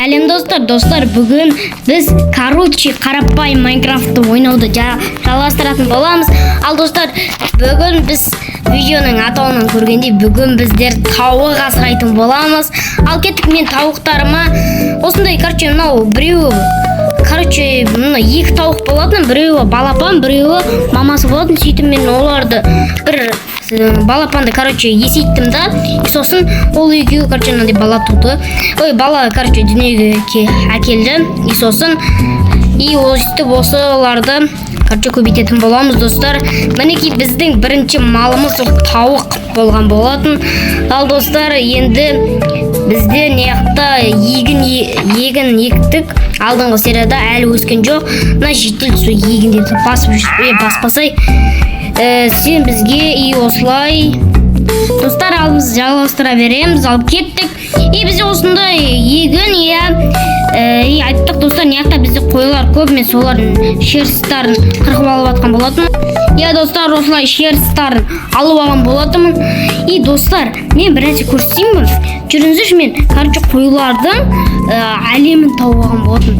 Сәлем достар, бүгін біз қарапайым Майнкрафтты ойнауды жалғастыратын боламыз. Ал достар, бүгін біз видеоның атауынан көргендей, бүгін біздер тауық асырайтын боламыз. Ал кеттік, мен тауықтарыма осындай, мынау біреуі, мына екі тауық болатын, біреуі балапан, біреуі мамасы болатын. Сөйтіп мен оларды бір балапанды есейттім да, сосын ол екеуі мынандай бала туды. Бала дүниеге әкелді. Сосын өстіп осыларды көбейтетін боламыз достар. Мінекей біздің бірінші малымыз тауық болған болатын. Ал достар, енді бізде неяқта егін ектік. Алдыңғы серияда әлі өскен жоқ. Мына жетіл су егіндерді баспасай. Сен бізге осылай достар, ал біз жалғастыра береміз. Алып кеттік. Бізде осындай егін, айттық достар, неяқта бізде қойлар көп, мен солардың шерстарын қырқып алып атқан болатын. Достар, осылай шерстарын алып алған болатымын. Достар, мен бір нәрсе көрсетейін бе? Жүріңіздерші, мен қойлардың әлемін тауып алған болатын.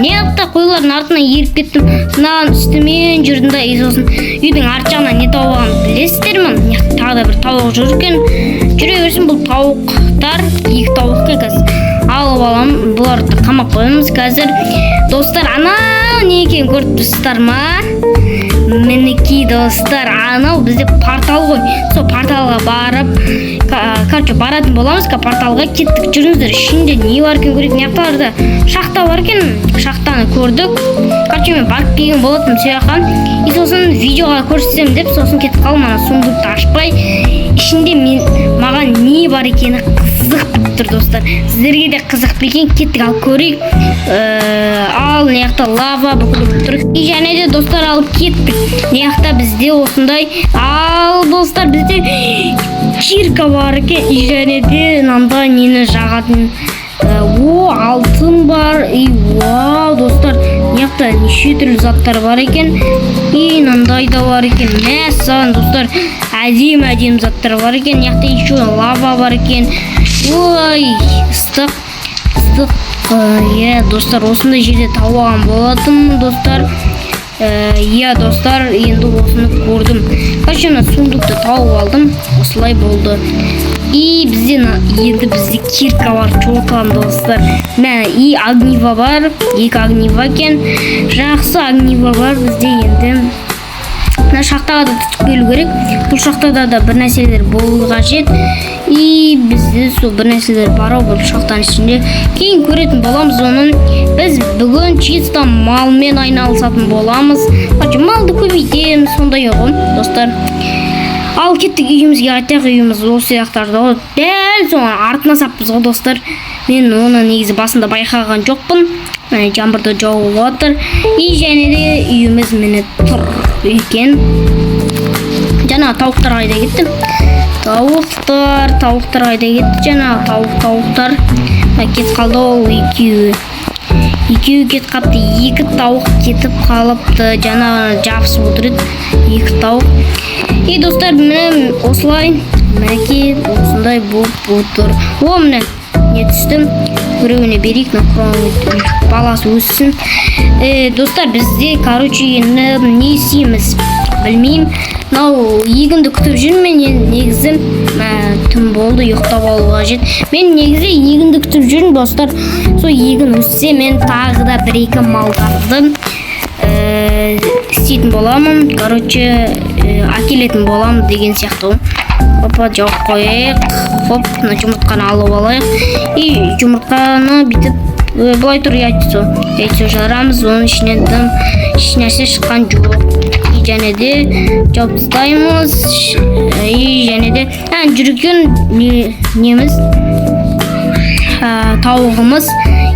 Неяқта қойлардың артынан еріп кеттім. Сынаған үстімен жүрдім да, сосын үйдің арт жағынан не тауып алғанын білесіздер ме? Тағы да бір тауық жүр екен. Жүре берсін, бұл тауықтар, екі тауық қазір алып алам. Бұларды қамап қоямыз қазір. Достар, анау не екенін көріп тұрсыздар ма? Мінекей достар, анау бізде портал ғой. Сол порталға барып, баратын боламыз. Порталға кеттік. Жүріңіздер, ішінде не бар екен көрейік. Неяқталарда шахта бар екен. Шахтаны көрдік. Мен барып келген болатын сөяқан. Сосын видеоға көрсетсем деп, сосын кетіп қалым. Ана сундукты ашпай, ішінде маған не бар екені қызық тұр достар. Сіздерге де қызық екен, кеттік, ал көрейік. Ал неяқта лава бүкіліп тұр. Және де достар, алып кеттік. Неяқта бізде осындай. Ал достар, бізде кирка бар екен. Және де мынандай нені жағатын алтын бар. Вау достар, неяқта неше түрлі заттар бар екен. Мынандай да бар екен. Мәссаған достар, әдем заттар бар екен. Неяқта еще лава бар екен. Ыстық. Достар, осындай жерде тауып алған болатын достар. Достар, енді осыны көрдім. Мына сундукты тауып алдым. Осылай болды. Енді бізде кирка бар, чолтан достар. Огниво бар, екі огниво екен. Жақсы огниво бар бізде. Енді мына шахтаға да түсіп келу керек. Бұл шахтада да бір нәрселер болу қажет. Бізде сол бір нәрселер бар бұл шахтаның ішінде. Кейін көретін боламыз оның. Біз бүгін чисто малмен айналысатын боламыз. Малды көбейтеміз, сондай ғой достар. Ал кеттік, үйімізге қайтайық. Үйіміз осы сияқтарда ғой. Дәл соған артына саппыз ғой достар. Мен оны негізі басында байқаған жоқпын. Жаңбырда жауып отыр. Және де үйіміз міне тұр екен. Жаңа тауықтар қайда кетті? Тауықтар қайда кетті? Жаңа тауықтар кетіп қалды. Ол екеуі кетіп қалыпты. Екі тауық кетіп қалыпты. Жаңа жабысып отыр еді. Екі тауық. Достар, міне осылай. Мінекей осындай болып отыр. Міне не түстім. Біреуіне берейік, баласы өссін. Достар, бізде не істейміз білмеймін. Егінді күтіп жүрмін. Негізі түн болды, ұйықтап алуға жет. Мен негізі егінді күтіп жүрмін достар. Сол егін өссе, мен тағы да бір-екі малдарды істейтін боламын. Әкелетін боламын деген сияқты. Жауып қойайық. Мына жұмыртқаны алып алайық. Жұмыртқаны бітіп бұлай тұр. Яйцо жарамыз. Оның ішінен еш нәрсе шыққан жоқ. Және де жауып тастаймыз. Және де жүрген неміз тауығымыз.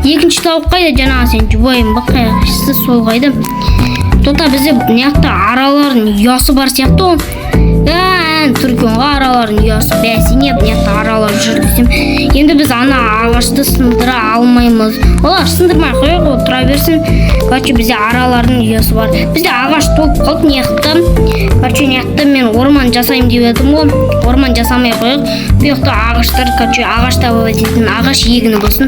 Екінші тауық қайда? Жаңағы сен жұбайын бақайықшысы сол қайда? Тота бізде неяқта аралардың ұясы бар сияқты ол. мен Түркенға аралардың ұясы бәсіне бұнияқта аралар жүргізем. Енді біз ана ағашты сындыра алмаймыз. Олар сындырмай қойық, ол тұра берсін. Короче, бізде аралардың ұясы бар. Бізде ағаш толып қалды неяқта. Короче, неяқта мен орман жасайым деп едім ғой. Орман жасамай қойық. Бұяқта ағаштар, короче, ағашта болатын ағаш егіні болсын.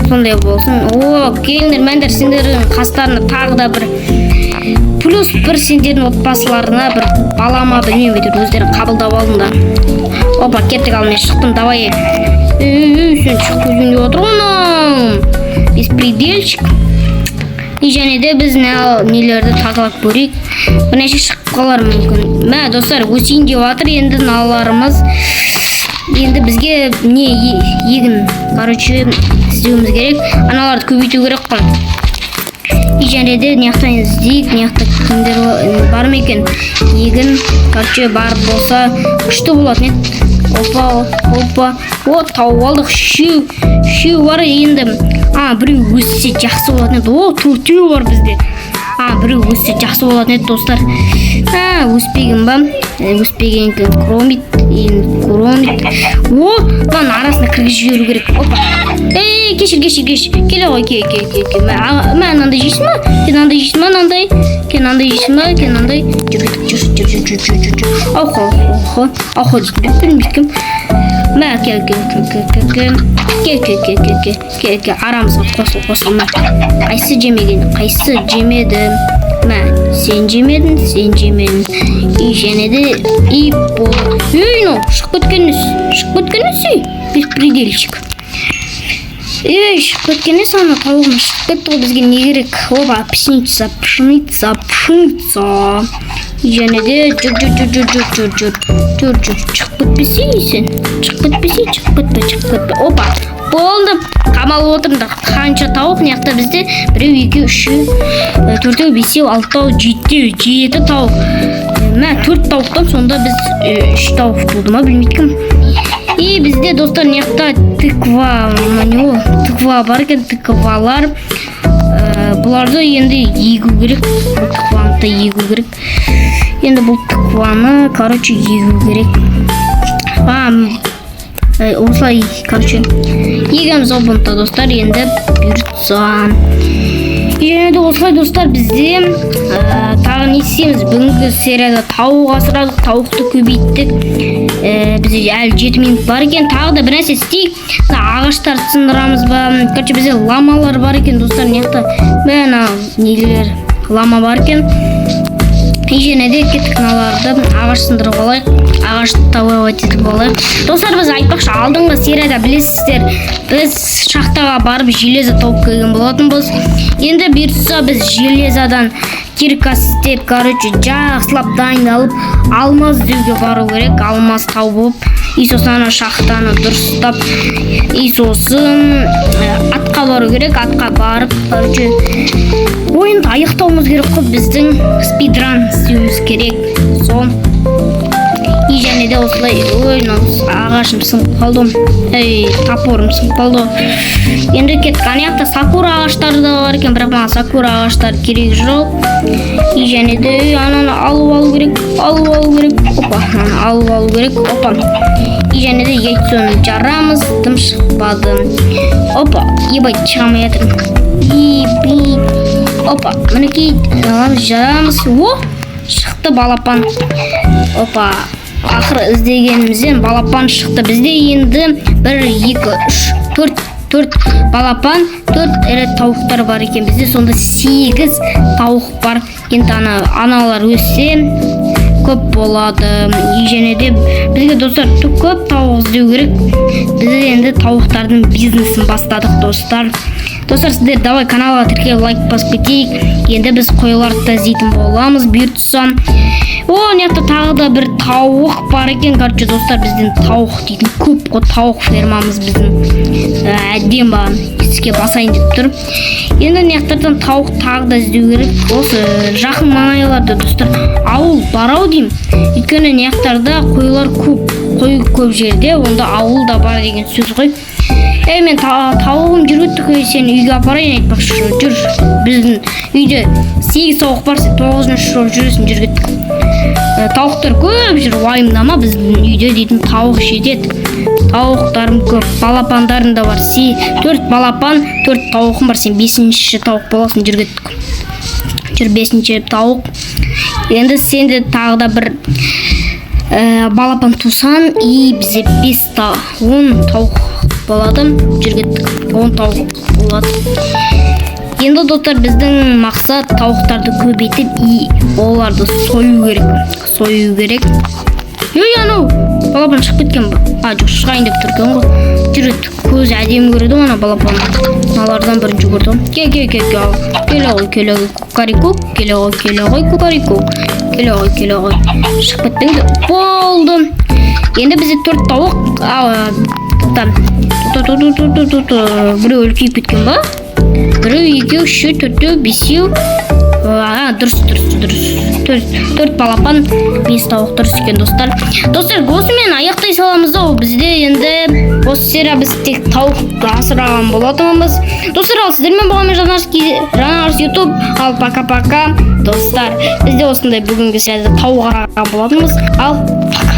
Сондай болсын. О, келіңдер, мәндер сендердің қастарына тағы да бір плюс бір сендердің отбасыларына бір балама білмеймін бетер өздерін қабылдап алдыңдар. Опа, кеттік ал мен шықтым, давай. Сен шығып көзің деп отыр ғой, беспредельщик. И және де біз нелерді тазалап көрейік. Бірнеше шығып қалар мүмкін. Мә, достар, өсейін деп жатыр енді наларымыз. Енді бізге не егін, короче, істеуіміз керек. Аналарды көбейту керек қой. И және де неяқтан іздейік, неяқта кімдер бар ма екен егін, короче, бар болса күшті болады. Опа, о, тауып алдық, үшеу бар енді. Біреу өссе жақсы болады. О, төртеу бар бізде. Біреу өссе жақсы болады, достар. Өспеген ба? Өспеген кромит. О, маған арасына кіргізіп жіберу керек. Опа. Кешір. Келе ғой, Мә, анандай жейсің ма? Кен андай жейсің ма, анандай? Кен андай жейсің ма? Кен андай? Жүр. Ауқо дейсің бе? Білмейткім. Мә, кел. Арамызға қосыл. Қайсы жемеді? Мә, сен жемедің. И және де и болды. Шығып кеткені беспредельщик. Шығып кеткені саны тауығым шығып кетті ғой, бізге не керек? Опа, пшеница. Және де жүр. Шығып кетпе. Опа, болды. Қамалып отырмдар. Қанша тауық, неяқта бізде? Біреу, екеу, үшеу, төртеу, бесеу, алтау, жеті тауық. Мә, 4 тауықтан сонда біз 3 тауық болды ма, білмейткім. И бізде, достар, неяқта тыква бар екен, тыквалар. Бұларды енді егу керек. Тыкваны егу керек. Енді бұл тыкваны, короче, егу керек. Осылай, короче, егеміз обынта, достар, енді бұйыртса. Енді осылай, достар, бізде тағы не істейміз? Бүгінгі серияда тауық асырадық, тауықты көбейттік. Бізде әлі 7 минут бар екен. Тағы да бір нәрсе істейік. Ағаштар сындырамыз ба? Короче, бізде ламалар бар екен, достар. Неяқта нелер лама бар екен. Және де кеттік наларды ағаш сындырып алайық. Ағашты тауып алайық. Достар, біз айтпақшы, алдыңғы серияда білесіздер, біз шахтаға барып железо тауып келген болатынбыз. Енді бұйыртса біз железодан кирка істеп, короче, жақсылап дайындалып, алмаз іздеуге бару керек. Алмаз тауып, и сосын шахтаны дұрыстап, и сосын атқа бару керек. Атқа барып, короче, ойынды аяқтауымыз керек қой, біздің спидран істеуіміз керек. Сон. И және де осылай, ағашым сынып қалдым. Топорым сынып қалды. Енді кеттік, аяқта сакура ағаштары да бар екен, бірақ маған сакура ағаштар керек жоқ. И және де ананы алу керек. Опа, алу керек. Опа. И және де яйцоны жарамыз, тым шықпады. Опа, ебай, шығамай жатырмын. Опа, мінекей жарамыз. О, шықты балапан. Опа, ақыры іздегенімізден балапан шықты. Бізде енді 1, 2, 3, 4 балапан, 4 ірі тауықтар бар екен. Бізде сонда 8 тауық бар. Енді аналар өссе көп болады. Және де бізге, достар, көп тауық іздеу керек. Біз енді тауықтардың бизнесін бастадық, достар. Достар, сіздер давай каналға тіркеліп лайк басып кетейік. Енді біз қойларды да іздейтін боламыз, бұйыртса. Неяқта тағы да бір тауық бар екен. Короче, достар, бізден тауық дейтін көп қой, тауық фермамыз біздің әдем ба іске басайын деп тұр. Енді неяқтардан тауық тағы да іздеу керек. Осы жақын маңайларда, достар, ауыл бар ау деймін. Өйткені неяқтарда қойлар көп жерде, онда ауыл да бар деген сөз ғой. Мен тауығым жүргеттік, сен үйге апарайын айтпақшы. Жүр, біздің үйде 8 тауық бар, сен 9-шы жүресің жүргеттік. тауықтар көп жүр, уайымдама, біздің үйде дейтін тауық жетеді. Тауықтарым көп, балапандарым да бар. 4 балапан, 4 тауықым бар. Сен 5-ші тауық боласың, жүр кеттік. Жүр 5-ші тауық. Енді сенде тағы да бір балапан тусан, бізде 10 тауық болады. Жүр кеттік. 10 тауық болады. Енді достар, біздің мақсат тауықтарды көбейтіп, оларды сою керек. Анау балапан шығып кеткен ба? Жоқ, шығайын деп тұрған ғой. Жүреді, көзі әдемі көреді ғой ана балапан. Алардан бірінші көрдім. Келе ғой кукарику, келе ғой кукарику, келе ғой. Шығып кетпеңді. Болды. Енді бізде 4 тауық. Біреу үлкейіп кеткен ба? Біреу, 2, 3, 4, 5. Дұрыс. 4 балапан, 5 тауық дұрыс екен достар. Достар, осымен аяқтай саламыз да. Бізде енді осы серия біз тек тауықты асыраған болатынбыз. Достар, ал сіздермен болғанмен Жанарыс YouTube. Ал пока-пока достар. Бізде осындай бүгінгі серияда тауық асыраған болатынбыз. Ал пока.